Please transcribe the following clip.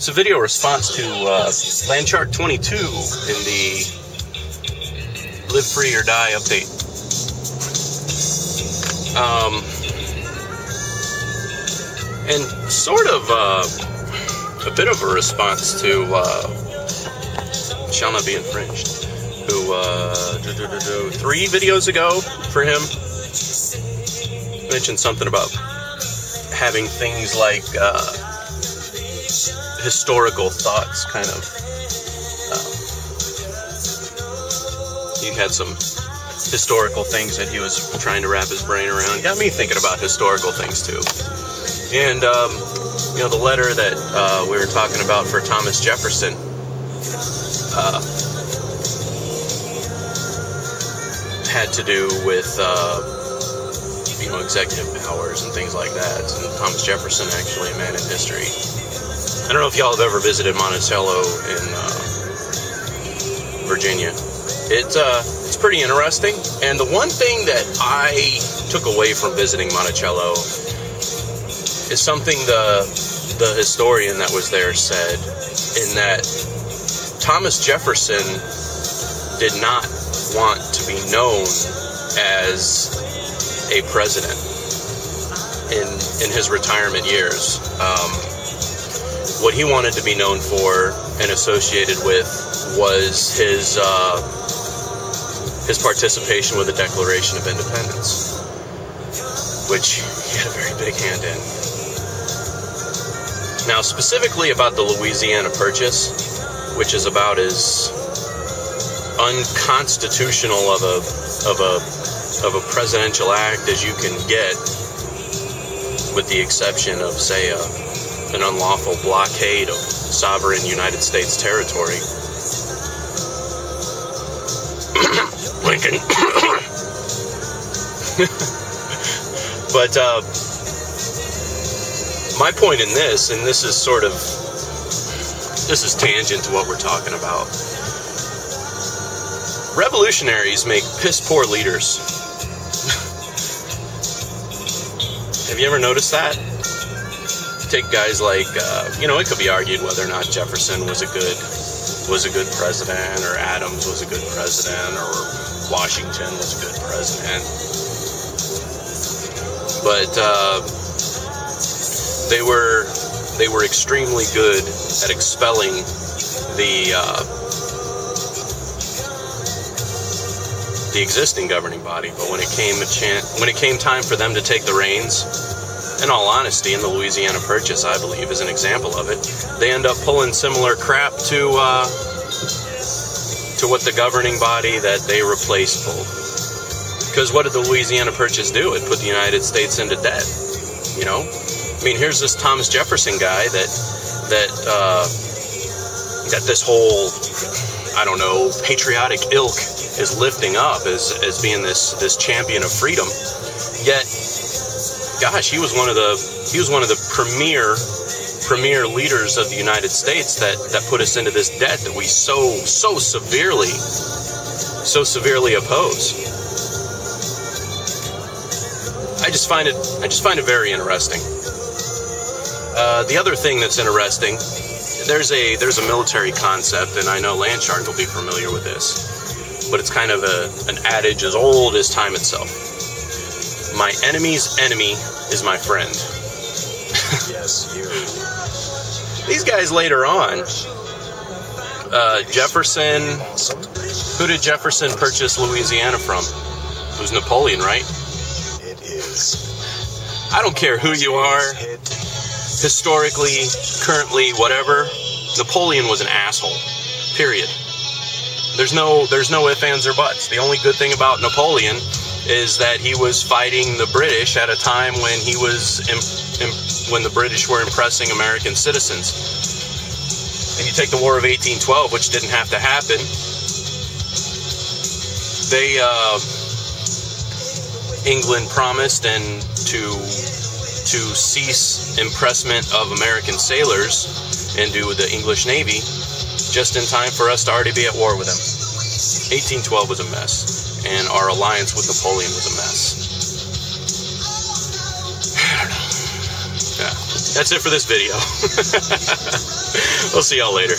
It's a video response to Landchart 22 in the Live Free or Die update. And sort of a bit of a response to Shall Not Be Infringed, who 3 videos ago for him mentioned something about having things like historical thoughts, kind of. He had some historical things that he was trying to wrap his brain around. Got me thinking about historical things too. And you know, the letter that we were talking about for Thomas Jefferson, had to do with you know, executive powers and things like that. And Thomas Jefferson, actually a man in history. I don't know if y'all have ever visited Monticello in Virginia. It's pretty interesting. And the one thing that I took away from visiting Monticello is something the historian that was there said, in that Thomas Jefferson did not want to be known as a president in his retirement years. What he wanted to be known for and associated with was his participation with the Declaration of Independence, which he had a very big hand in. Now, specifically about the Louisiana Purchase, which is about as unconstitutional of a presidential act as you can get, with the exception of, say, an unlawful blockade of sovereign United States territory. Lincoln. But my point in this, and this is tangent to what we're talking about. Revolutionaries make piss poor leaders. Have you ever noticed that? Take guys like, you know, it could be argued whether or not Jefferson was a good president, or Adams was a good president, or Washington was a good president. But they were extremely good at expelling the existing governing body. But when it came time for them to take the reins, in all honesty, in the Louisiana Purchase, I believe, is an example of it, they end up pulling similar crap to what the governing body that they replaced pulled. Because what did the Louisiana Purchase do? It put the United States into debt. You know, I mean, here's this Thomas Jefferson guy that this whole, I don't know, patriotic ilk is lifting up as being this champion of freedom. Yet, gosh, he was one of the premier leaders of the United States that put us into this debt that we so severely oppose. I just find it very interesting. The other thing that's interesting, there's a military concept, and I know Landchart will be familiar with this, but it's kind of an adage as old as time itself. My enemy's enemy is my friend. Yes, you. These guys later on, Jefferson, who did Jefferson purchase Louisiana from? It was Napoleon, right? It is. I don't care who you are, historically, currently, whatever, Napoleon was an asshole. Period. There's no ifs, ands, or buts. The only good thing about Napoleon is that he was fighting the British at a time when when the British were impressing American citizens. And you take the War of 1812, which didn't have to happen. England promised to cease impressment of American sailors and do the English Navy just in time for us to already be at war with them. 1812 was a mess, and our alliance with Napoleon was a mess. I don't know. Yeah. that's it for this video. We'll see y'all later.